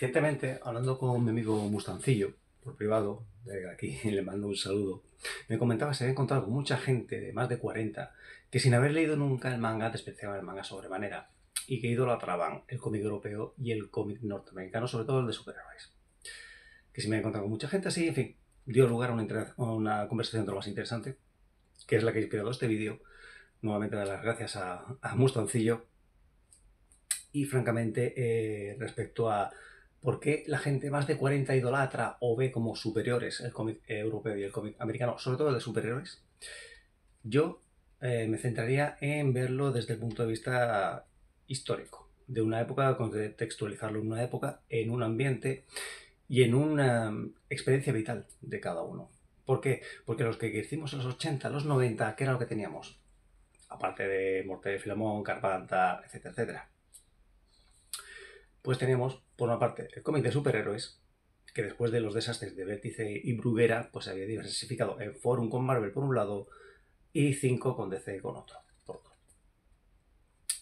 Recientemente, hablando con mi amigo Mustancillo, por privado, de aquí le mando un saludo, me comentaba que se había encontrado con mucha gente de más de 40 que sin haber leído nunca el manga despreciaban el manga sobremanera y que idolatraban el cómic europeo y el cómic norteamericano, sobre todo el de superhéroes. Que si me he encontrado con mucha gente así, en fin, dio lugar a una conversación de lo más interesante, que es la que ha inspirado este vídeo. Nuevamente dar las gracias a Mustancillo y francamente respecto a por qué la gente más de 40 idolatra o ve como superiores el cómic europeo y el cómic americano, sobre todo el de superhéroes, yo me centraría en verlo desde el punto de vista histórico, de una época, contextualizarlo en una época, en un ambiente y en una experiencia vital de cada uno. ¿Por qué? Porque los que crecimos en los 80, los 90, ¿qué era lo que teníamos? Aparte de Morte de Filemón, Carpanta, etcétera, etcétera. Pues teníamos, por una parte, el cómic de superhéroes, que después de los desastres de Vértice y Bruguera, pues se había diversificado en Forum con Marvel por un lado y 5 con DC con otro. Por otro.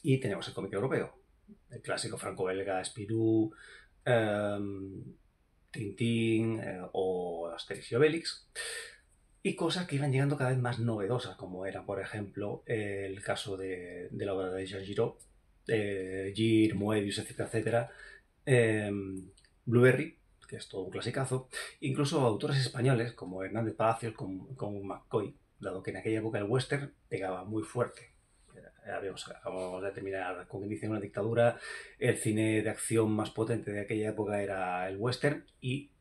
Y teníamos el cómic europeo, el clásico franco-belga, Spirou, Tintín o Asterix y Obelix, y cosas que iban llegando cada vez más novedosas, como era, por ejemplo, el caso de la obra de Jean Giraud, Gir, Moebius, etcétera, etcétera, Blueberry, que es todo un clasicazo, incluso autores españoles como Hernández Palacios con McCoy, dado que en aquella época el western pegaba muy fuerte. Acabamos de terminar con inicio de una dictadura, el cine de acción más potente de aquella época era el western y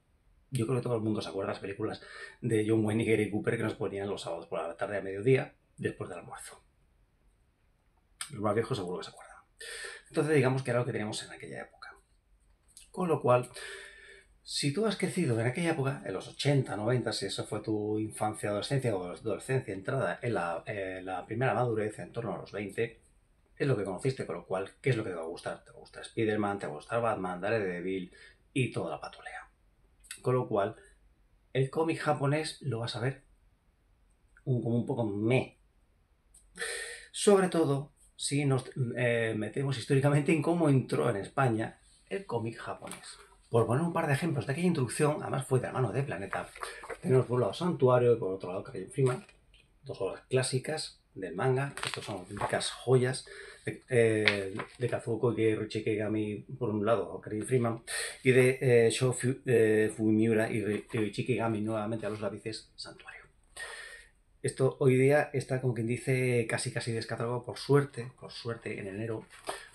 yo creo que todo el mundo se acuerda de las películas de John Wayne y Gary Cooper que nos ponían los sábados por la tarde a mediodía después del almuerzo. Los más viejos seguro que se acuerdan. Entonces digamos que era lo que teníamos en aquella época. Con lo cual, si tú has crecido en aquella época, en los 80, 90, si eso fue tu infancia, adolescencia o adolescencia, entrada en la primera madurez en torno a los 20, es lo que conociste, con lo cual, ¿qué es lo que te va a gustar? Te va a gustar Spider-Man, te va a gustar Batman, Daredevil y toda la patulea. Con lo cual, el cómic japonés lo vas a ver como un poco meh. Sobre todo si nos metemos históricamente en cómo entró en España el cómic japonés. Por poner un par de ejemplos de aquella introducción, además fue de la mano de Planeta, tenemos por un lado Santuario y por otro lado Karin Freeman, dos obras clásicas del manga. Estos son auténticas joyas de Kazuo Koike y Ruichi Kigami por un lado, Karin Freeman, y de Sho Fumimiura y Ruichi Kigami nuevamente a los lápices, Santuario. Esto hoy día está, como quien dice, casi descatalogado. Por suerte, en enero,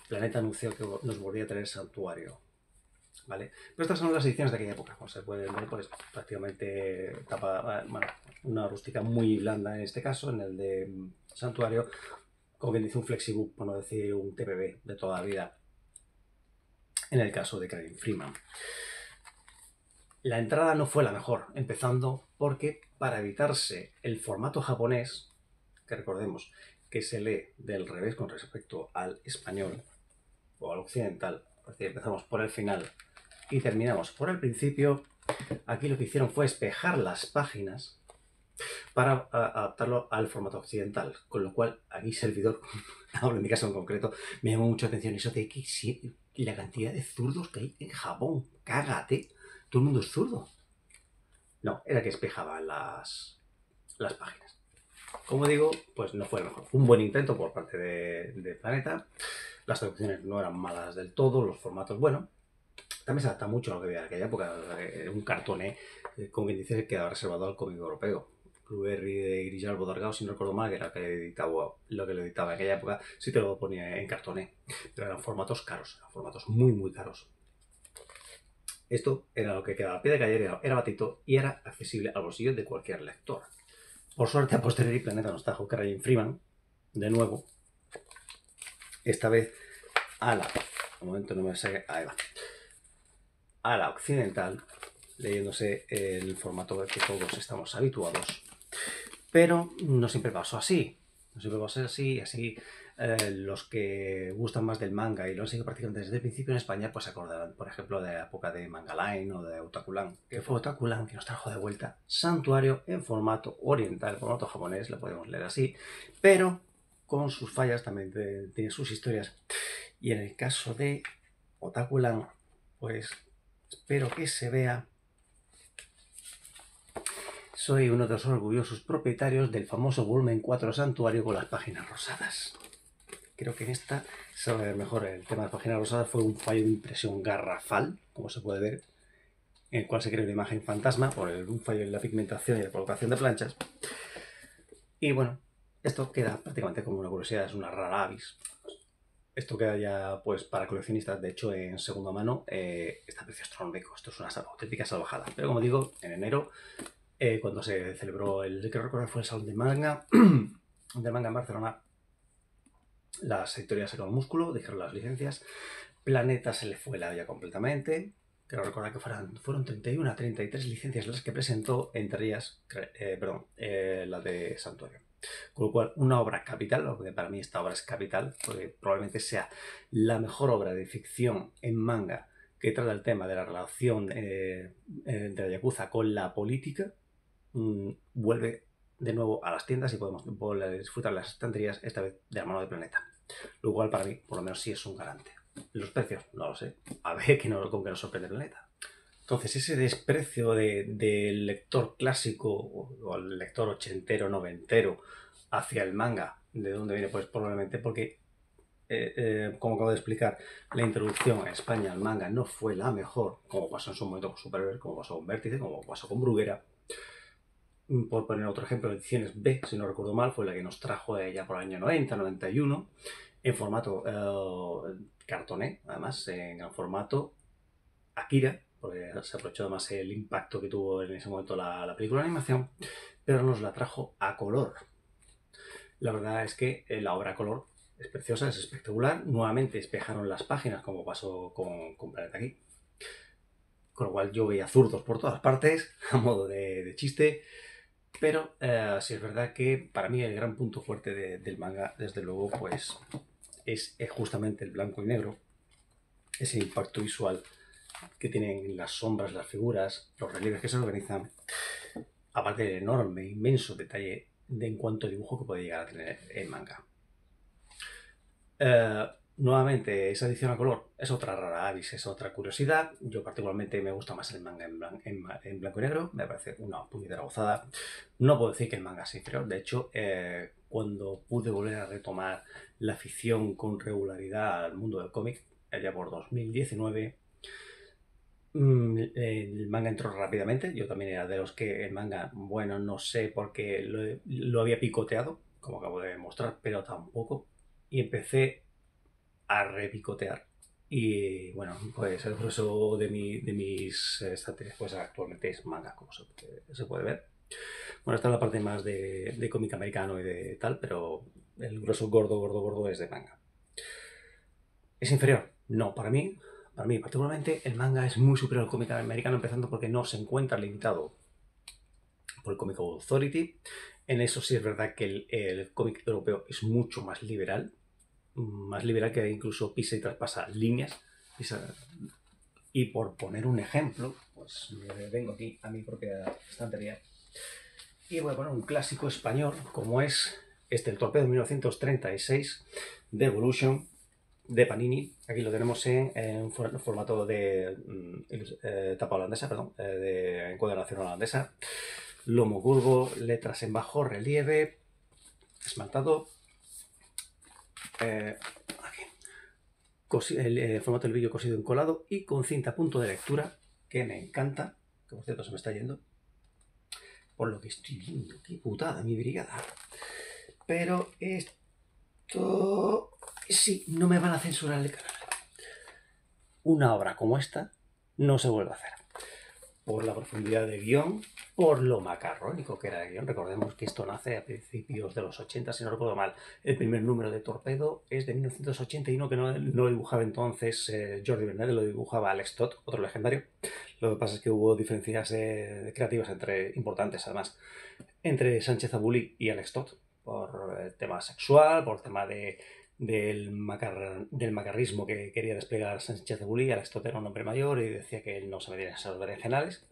Planeta anunció que nos volvía a traer Santuario. ¿Vale? Pero estas son las ediciones de aquella época. Como se puede ver, pues prácticamente tapa, bueno, una rústica muy blanda en este caso, en el de Santuario, como quien dice un flexibook, por no decir un TPB de toda la vida, en el caso de Karin Freeman. La entrada no fue la mejor, empezando porque para evitarse el formato japonés, que recordemos que se lee del revés con respecto al español o al occidental, es decir, empezamos por el final y terminamos por el principio, aquí lo que hicieron fue espejar las páginas para adaptarlo al formato occidental, con lo cual aquí servidor, hablo en mi caso en concreto, me llamó mucho atención eso de que la cantidad de zurdos que hay en Japón, cágate, todo el mundo es zurdo. No, era que espejaba las páginas. Como digo, pues no fue lo mejor. Fue un buen intento por parte de Planeta. Las traducciones no eran malas del todo, los formatos, bueno. También se adapta mucho a lo que veía en aquella época. Un cartón, como quien dice, quedaba reservado al cómic europeo. Blueberry de Grijalbo Dargao, si no recuerdo mal, que era lo que lo editaba en aquella época, sí te lo ponía en cartoné. Pero eran formatos caros, eran formatos muy, muy caros. Esto era lo que quedaba a pie de calle, era batito y era accesible al bolsillo de cualquier lector. Por suerte, a posteriori, Planeta nos trajo Karin Freeman, de nuevo. Esta vez a la... Un momento, no me sé... Ahí va. A la occidental, leyéndose el formato que todos estamos habituados. Pero no siempre pasó así. No siempre pasó así, los que gustan más del manga y lo han seguido prácticamente desde el principio en España, pues se acordarán, por ejemplo, de la época de Manga Line o de Otakulan, que fue Otakulan que nos trajo de vuelta Santuario en formato oriental, en formato japonés, lo podemos leer así, pero con sus fallas, también tiene sus historias. Y en el caso de Otakulan, pues espero que se vea. Soy uno de los orgullosos propietarios del famoso volumen 4 Santuario con las páginas rosadas. Creo que en esta se va a ver mejor. El tema de las páginas rosadas fue un fallo de impresión garrafal, como se puede ver, en el cual se creó una imagen fantasma por un fallo en la pigmentación y la colocación de planchas. Y bueno, esto queda prácticamente como una curiosidad, es una rara avis. Esto queda ya pues para coleccionistas, de hecho en segunda mano está a precio astronómico, esto es una auténtica salvajada. Pero como digo, en enero, cuando se celebró creo recordar fue el Salón de Manga, de Manga en Barcelona, las editoriales sacaron músculo, dijeron las licencias, Planeta se le fue la olla completamente. Creo recordar que fueron 31 a 33 licencias las que presentó, entre ellas, la de Santuario. Con lo cual, una obra capital, porque para mí esta obra es capital, porque probablemente sea la mejor obra de ficción en manga que trata el tema de la relación de la Yakuza con la política. Vuelve de nuevo a las tiendas y podemos volver a disfrutar las estanterías, esta vez de la mano de Planeta. Lo cual para mí, por lo menos, sí es un garante. Los precios, no lo sé. A ver con que nos sorprende Planeta. Entonces, ese desprecio del lector clásico o el lector ochentero, noventero hacia el manga, ¿de dónde viene? Pues probablemente porque, como acabo de explicar, la introducción a España al manga no fue la mejor, como pasó en su momento con Superbel, como pasó con Vértice, como pasó con Bruguera. Por poner otro ejemplo, Ediciones B, si no recuerdo mal, fue la que nos trajo ya por el año 90, 91, en formato cartoné, además, en el formato Akira, porque se aprovechó además el impacto que tuvo en ese momento la película de animación, pero nos la trajo a color. La verdad es que la obra a color es preciosa, es espectacular. Nuevamente espejaron las páginas, como pasó con Planeta aquí. Con lo cual yo veía zurdos por todas partes, a modo de chiste. Pero sí es verdad que para mí el gran punto fuerte del manga, desde luego, pues es justamente el blanco y negro. Ese impacto visual que tienen las sombras, las figuras, los relieves que se organizan, aparte del enorme, inmenso detalle en cuanto a dibujo que puede llegar a tener el manga. Nuevamente, esa edición a color es otra rara avis, es otra curiosidad. Yo particularmente me gusta más el manga en blanco y negro, me parece una puñetera gozada. No puedo decir que el manga sea inferior, de hecho, cuando pude volver a retomar la afición con regularidad al mundo del cómic, allá por 2019, el manga entró rápidamente. Yo también era de los que el manga, bueno, no sé por qué lo había picoteado, como acabo de demostrar, pero tampoco. Y empecé a repicotear. Y bueno, pues el grueso de mis estanterías pues actualmente es manga, como se puede ver. Bueno, esta es la parte más de cómic americano y de tal, pero el grueso gordo, gordo, gordo es de manga. ¿Es inferior? No, para mí particularmente el manga es muy superior al cómic americano, empezando porque no se encuentra limitado por el Comic Authority. En eso sí es verdad que el cómic europeo es mucho más liberal que incluso pisa y traspasa líneas. Y por poner un ejemplo, pues vengo aquí a mi propia estantería y voy a poner un clásico español como es el Torpedo de 1936 de Evolution de Panini. Aquí lo tenemos en formato de tapa holandesa, perdón, de encuadernación holandesa. Lomo curvo, letras en bajo relieve, esmaltado. Aquí. El formato del vídeo cosido en colado y con cinta punto de lectura, que me encanta, que por cierto se me está yendo, por lo que estoy viendo. Qué putada mi brigada. Pero esto sí, no me van a censurar el canal. Una obra como esta no se vuelve a hacer. Por la profundidad de guión, por lo macarrónico que era el guión. Recordemos que esto nace a principios de los 80, si no recuerdo mal. El primer número de Torpedo es de 1981, que no lo dibujaba entonces Jordi Bernal, lo dibujaba Alex Todd, otro legendario. Lo que pasa es que hubo diferencias creativas importantes, además, entre Sánchez Abuli y Alex Todd, por el tema sexual, por el tema del macarrismo que quería desplegar Sánchez Abuli. Alex Todd era un hombre mayor y decía que él no se metía en esas berenjenales.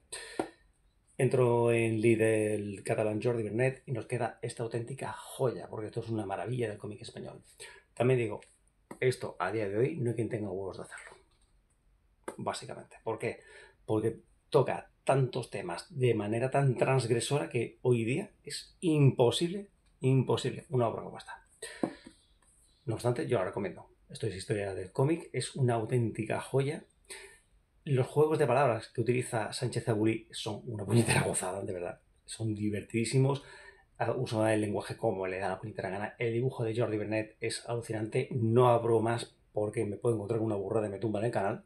Entró en lead el catalán Jordi Bernet y nos queda esta auténtica joya, porque esto es una maravilla del cómic español. También digo, esto a día de hoy no hay quien tenga huevos de hacerlo. básicamente. ¿Por qué? Porque toca tantos temas de manera tan transgresora que hoy día es imposible una obra como esta. No obstante, yo la recomiendo. Esto es historia del cómic, es una auténtica joya. Los juegos de palabras que utiliza Sánchez Abulí son una puñetera gozada, de verdad. Son divertidísimos. Usa el lenguaje como le da la puñetera gana. El dibujo de Jordi Bernet es alucinante. No abro más porque me puedo encontrar con una burrada y me tumba en el canal.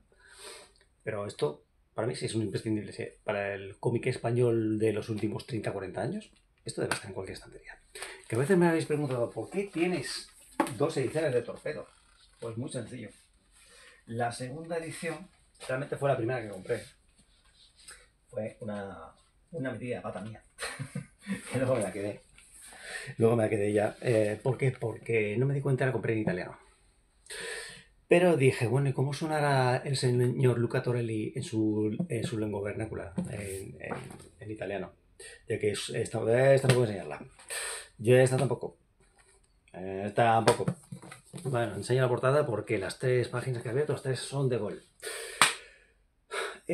Pero esto, para mí, sí es un imprescindible. ¿Sí? Para el cómic español de los últimos 30-40 años, esto debe estar en cualquier estantería. Que a veces me habéis preguntado, ¿por qué tienes 2 ediciones de Torpedo? Pues muy sencillo. La segunda edición realmente fue la primera que compré. Fue una metida de pata mía. Que luego me la quedé. Luego me la quedé ya. ¿Por qué? Porque no me di cuenta, la compré en italiano. Pero dije, bueno, ¿y cómo sonará el señor Luca Torelli en su lengua vernácula, en italiano? Ya que esta no puedo enseñarla. Yo esta tampoco. Tampoco. Bueno, enseño la portada porque las 3 páginas que he abierto, las 3 son de gol.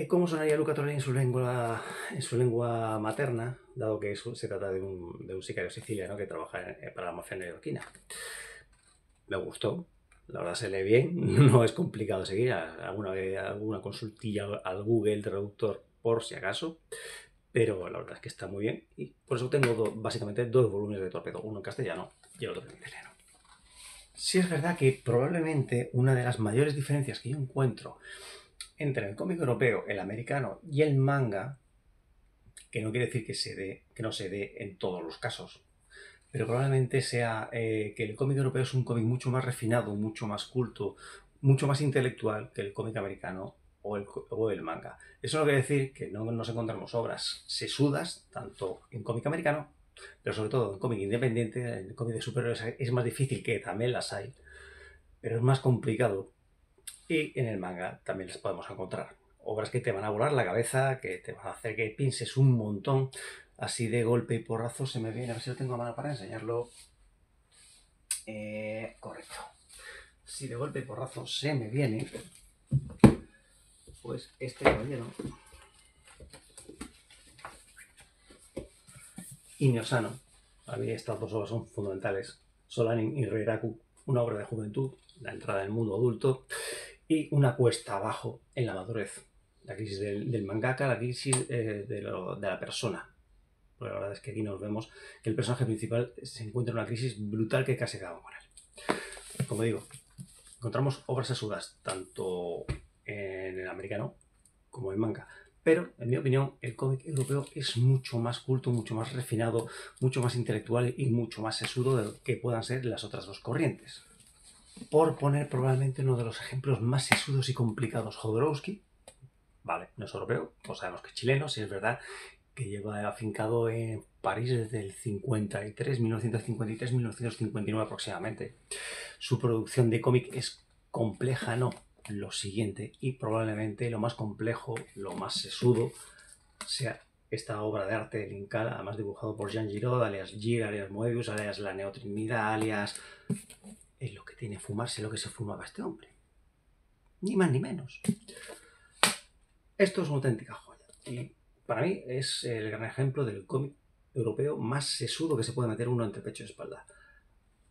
¿Cómo sonaría Luca Torelli en su lengua materna, dado que se trata de un sicario siciliano que trabaja para la mafia neoyorquina? Me gustó, la verdad se lee bien, no es complicado seguir, alguna consultilla al Google Traductor por si acaso, pero la verdad es que está muy bien y por eso tengo básicamente 2 volúmenes de Torpedo, uno en castellano y el otro en italiano. Sí es verdad que probablemente una de las mayores diferencias que yo encuentro entre el cómic europeo, el americano y el manga, que no quiere decir que no se dé en todos los casos, pero probablemente sea que el cómic europeo es un cómic mucho más refinado, mucho más culto, mucho más intelectual que el cómic americano o el manga. Eso no quiere decir que no nos encontramos obras sesudas, tanto en cómic americano, pero sobre todo en cómic independiente, en cómic de superhéroes es más difícil, que también las hay, pero es más complicado. Y en el manga también las podemos encontrar. Obras que te van a volar la cabeza, que te van a hacer que pienses un montón. Así de golpe y porrazo se me viene, a ver si lo tengo a mano para enseñarlo. Correcto. Si de golpe y porrazo se me viene, pues este caballero, Ineosano, para mí estas 2 obras son fundamentales. Solanin y Reiraku, una obra de juventud, la entrada en el mundo adulto, y una cuesta abajo en la madurez. La crisis del mangaka, la crisis de la persona. Porque la verdad es que aquí nos vemos que el personaje principal se encuentra en una crisis brutal que casi acaba con él. Como digo, encontramos obras sesudas tanto en el americano como en manga. Pero, en mi opinión, el cómic europeo es mucho más culto, mucho más refinado, mucho más intelectual y mucho más sesudo de lo que puedan ser las otras 2 corrientes. Por poner probablemente uno de los ejemplos más sesudos y complicados, Jodorowsky, vale, no es europeo, pues sabemos que es chileno, si es verdad que lleva afincado en París desde el 1959 aproximadamente. Su producción de cómic es compleja, no, lo siguiente, y probablemente lo más complejo, lo más sesudo, sea esta obra de arte de Linkal, además dibujado por Jean Giraud, alias Gir, alias Moebius, alias la Neotrinidad, alias... Es lo que tiene fumarse lo que se fumaba este hombre. Ni más ni menos. Esto es una auténtica joya. Y para mí es el gran ejemplo del cómic europeo más sesudo que se puede meter uno entre pecho y espalda.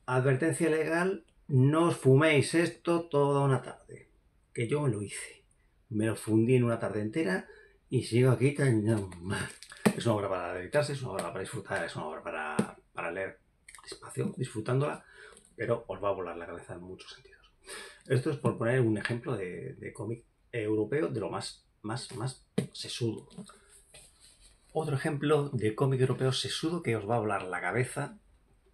Advertencia legal, no os fuméis esto toda una tarde. Que yo me lo hice. Me lo fundí en una tarde entera y sigo aquí tan... Es una obra para dedicarse, es una obra para disfrutar, es una obra para leer despacio, disfrutándola, pero os va a volar la cabeza en muchos sentidos. Esto es por poner un ejemplo de cómic europeo de lo más sesudo. Otro ejemplo de cómic europeo sesudo que os va a volar la cabeza,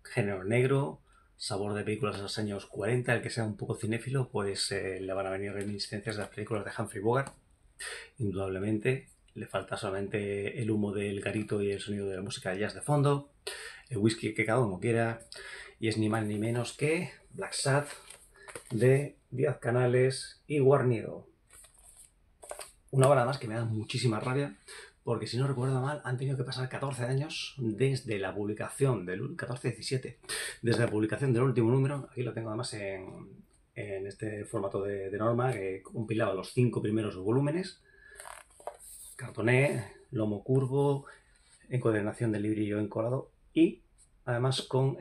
género negro, sabor de películas de los años 40, el que sea un poco cinéfilo, pues le van a venir reminiscencias de las películas de Humphrey Bogart, indudablemente. Le falta solamente el humo del garito y el sonido de la música de jazz de fondo, el whisky que cada uno quiera, y es ni más ni menos que Black Sad de Díaz Canales y Guarnido. Una obra más que me da muchísima rabia, porque si no recuerdo mal, han tenido que pasar 14 años desde la publicación del 14-17, desde la publicación del último número. Aquí lo tengo además en en este formato de norma, que compilaba los 5 primeros volúmenes, cartoné, lomo curvo, encuadernación del librillo encolado y además con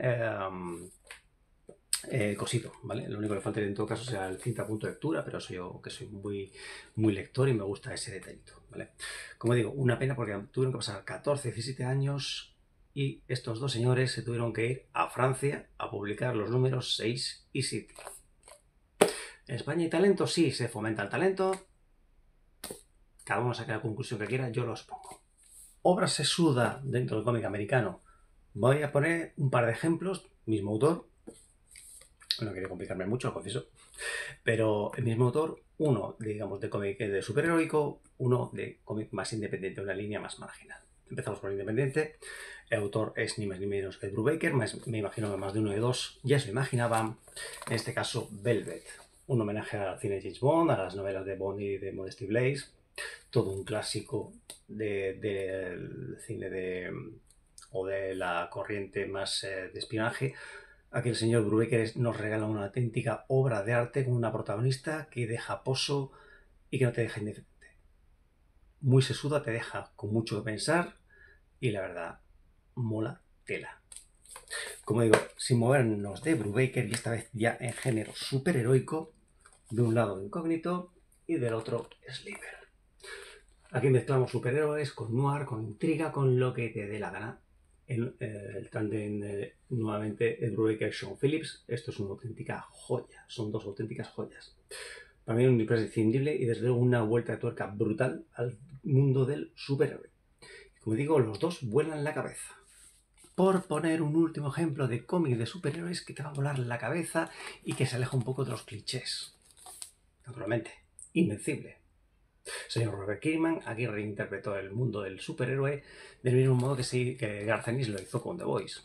cosito, ¿vale? Lo único que le faltaría en todo caso será el cinta a punto de lectura, pero eso yo que soy muy lector y me gusta ese detallito, ¿vale? Como digo, una pena porque tuvieron que pasar 14, 17 años y estos dos señores se tuvieron que ir a Francia a publicar los números 6 y 7. En España hay talento, sí, se fomenta el talento. Cada uno saque la conclusión que quiera, yo lo expongo. Obra sesuda dentro del cómic americano. Voy a poner un par de ejemplos, mismo autor. No quiero complicarme mucho, lo confieso. Pero el mismo autor, uno, digamos, de cómic de superheroico, uno de cómic más independiente, una línea más marginal. Empezamos por el independiente. El autor es ni más ni menos que Brubaker. Me imagino que más de uno de dos ya se lo imaginaban. En este caso, Velvet. Un homenaje al cine de James Bond, a las novelas de Bond y de Modesty Blaze. Todo un clásico del cine o de la corriente más de espionaje. Aquí el señor Brubaker nos regala una auténtica obra de arte con una protagonista que deja pozo y que no te deja indiferente. Muy sesuda, te deja con mucho que pensar y la verdad, mola tela. Como digo, sin movernos de Brubaker y esta vez ya en género superheroico, de un lado Incógnito y del otro Sliver. Aquí mezclamos superhéroes con noir, con intriga, con lo que te dé la gana. El tándem nuevamente el Brubaker Sean Phillips. Esto es una auténtica joya. Son dos auténticas joyas. Para mí es un imprescindible y desde luego una vuelta de tuerca brutal al mundo del superhéroe. Como digo, los dos vuelan la cabeza. Por poner un último ejemplo de cómic de superhéroes que te va a volar la cabeza y que se aleja un poco de los clichés. Naturalmente, Invencible. Señor Robert Kirkman aquí reinterpretó el mundo del superhéroe del mismo modo que Garth Ennis lo hizo con The Voice.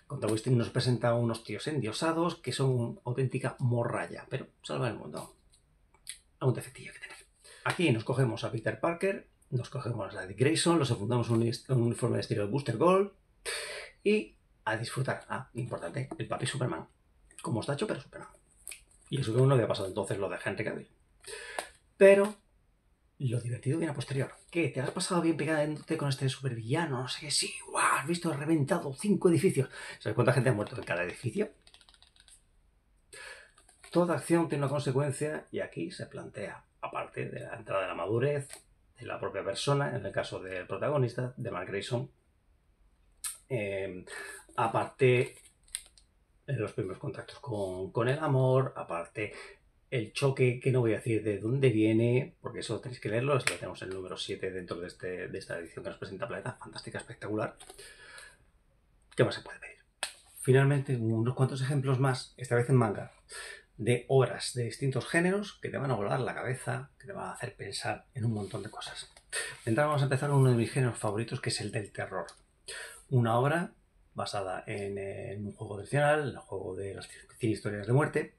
Con The Voice nos presenta unos tíos endiosados que son auténtica morralla, pero salvan el mundo. Algún defectillo que tener. Aquí nos cogemos a Peter Parker, nos cogemos a Dick Grayson, los fundamos un uniforme de estilo de Booster Gold y a disfrutar. Importante, el papi Superman. Como está hecho, pero Superman. Y eso que no había pasado entonces lo de Henry Cavill. Pero lo divertido viene a posterior. ¿Qué? ¿Te has pasado bien pegándote con este supervillano? No sé qué, sí, ¡guau! Has visto reventado 5 edificios. ¿Sabes cuánta gente ha muerto en cada edificio? Toda acción tiene una consecuencia y aquí se plantea, aparte de la entrada de la madurez de la propia persona, en el caso del protagonista, de Mark Grayson, aparte de los primeros contactos con el amor, aparte el choque, que no voy a decir de dónde viene, porque eso tenéis que leerlo, esto lo tenemos en el número 7 dentro de esta edición que nos presenta Planeta, fantástica, espectacular. ¿Qué más se puede pedir? Finalmente, unos cuantos ejemplos más, esta vez en manga, de obras de distintos géneros que te van a volar la cabeza, que te van a hacer pensar en un montón de cosas. De entrada vamos a empezar con uno de mis géneros favoritos, que es el del terror. Una obra basada en un juego tradicional, el juego de las 100 historias de muerte,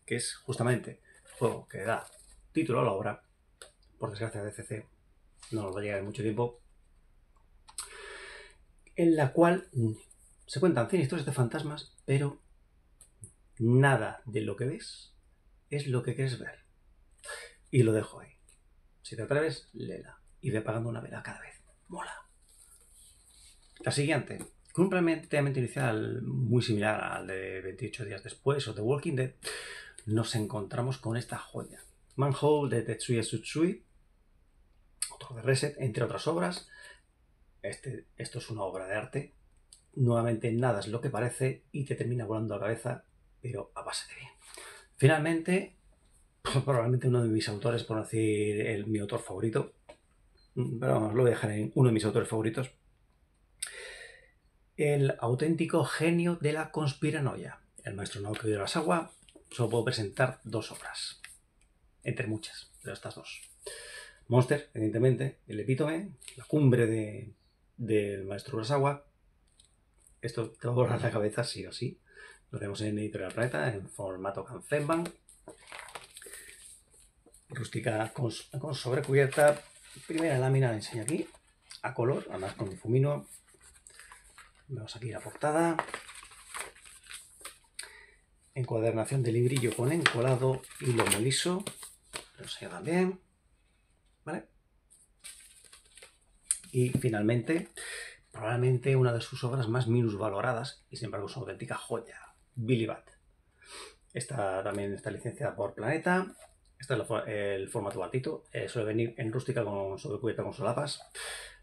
que es justamente el juego que da título a la obra. Por desgracia, DCC no nos va a llegar en mucho tiempo, en la cual se cuentan 100 historias de fantasmas, pero nada de lo que ves es lo que quieres ver. Y lo dejo ahí. Si te atreves, léela. Y ve pagando una vela cada vez. Mola. La siguiente, con un planteamiento inicial muy similar al de 28 días después o The Walking Dead, nos encontramos con esta joya. Manhole de Tetsuya Tsutsui, autor de Reset, entre otras obras. Esto es una obra de arte. Nuevamente nada es lo que parece y te termina volando la cabeza, pero a base de bien. Finalmente, probablemente uno de mis autores, por no decir mi autor favorito, pero vamos, lo voy a dejar en uno de mis autores favoritos, el auténtico genio de la conspiranoia, el maestro Naoki Urasawa. Solo puedo presentar dos obras, entre muchas, pero estas dos. Monster, evidentemente, el epítome, la cumbre del maestro Urasawa. Esto te va a volar la cabeza sí o sí. Lo tenemos en Editorial Planeta, en formato Kanzenban. Rústica con sobrecubierta. Primera lámina la enseño aquí, a color, además con difumino. Vemos aquí la portada. encuadernación de librillo con encolado y lomo liso. Lo enseño también. ¿Vale? Y finalmente, probablemente una de sus obras más minusvaloradas, y sin embargo es una auténtica joya, Billy Bat. Esta también está licenciada por Planeta. Este es el formato batito. Suele venir en rústica con sobrecubierta con solapas.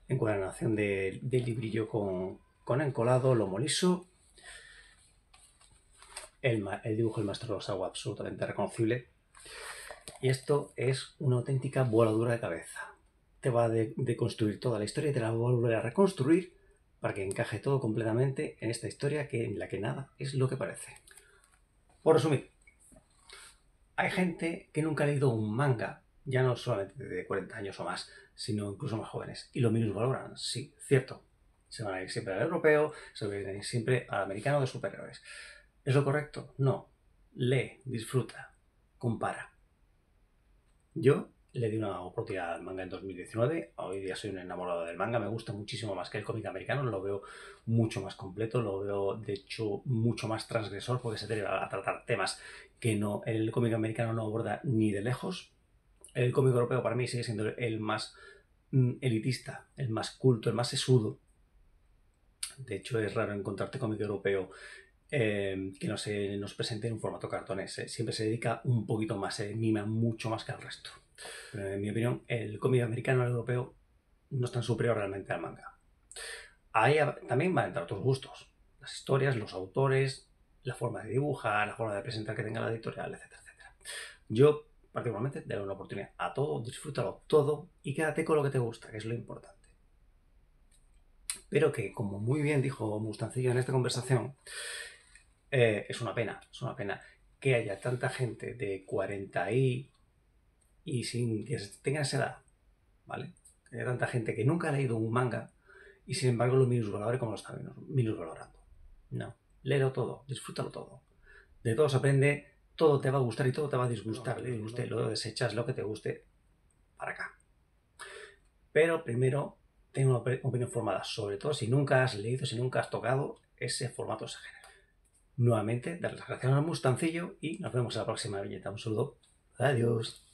Encuadernación de librillo con encolado, lomo liso. El dibujo del maestro Rosawa, absolutamente reconocible. Y esto es una auténtica voladura de cabeza. Te va a deconstruir toda la historia y te la va a volver a reconstruir para que encaje todo completamente en esta historia en la que nada es lo que parece. Por resumir, hay gente que nunca ha leído un manga, ya no solamente de 40 años o más, sino incluso más jóvenes, y lo minusvaloran, sí, cierto. Se van a ir siempre al europeo, se van a ir siempre al americano de superhéroes. ¿Es lo correcto? No. Lee, disfruta, compara. Yo le di una oportunidad al manga en 2019, hoy día soy un enamorado del manga, me gusta muchísimo más que el cómic americano, lo veo mucho más completo, lo veo de hecho mucho más transgresor porque se atreve a tratar temas que no, el cómic americano no aborda ni de lejos. El cómic europeo para mí sigue siendo el más elitista, el más culto, el más sesudo. De hecho es raro encontrarte cómic europeo que no se nos presente en un formato cartonés. Siempre se dedica un poquito más, se mima mucho más que al resto. Pero en mi opinión, el cómic americano al europeo no es tan superior realmente al manga. Ahí también van a entrar otros gustos. Las historias, los autores, la forma de dibujar, la forma de presentar que tenga la editorial, etcétera, etcétera. Yo, particularmente, le doy una oportunidad a todo, disfrútalo todo y quédate con lo que te gusta, que es lo importante. Pero que, como muy bien dijo Mustancillo en esta conversación, es una pena que haya tanta gente de 40 y sin que tengan esa edad, ¿vale? Que haya tanta gente que nunca ha leído un manga y sin embargo lo minusvalore como lo está minusvalorando. No, léelo todo, disfrútalo todo. De todo se aprende, todo te va a gustar y todo te va a disgustar. Le guste, lo desechas, lo que te guste, para acá. Pero primero, ten una opinión formada, sobre todo si nunca has leído, si nunca has tocado ese formato, ese género. Nuevamente, dar las gracias al Mustancillo y nos vemos en la próxima viñeta. Un saludo. Adiós.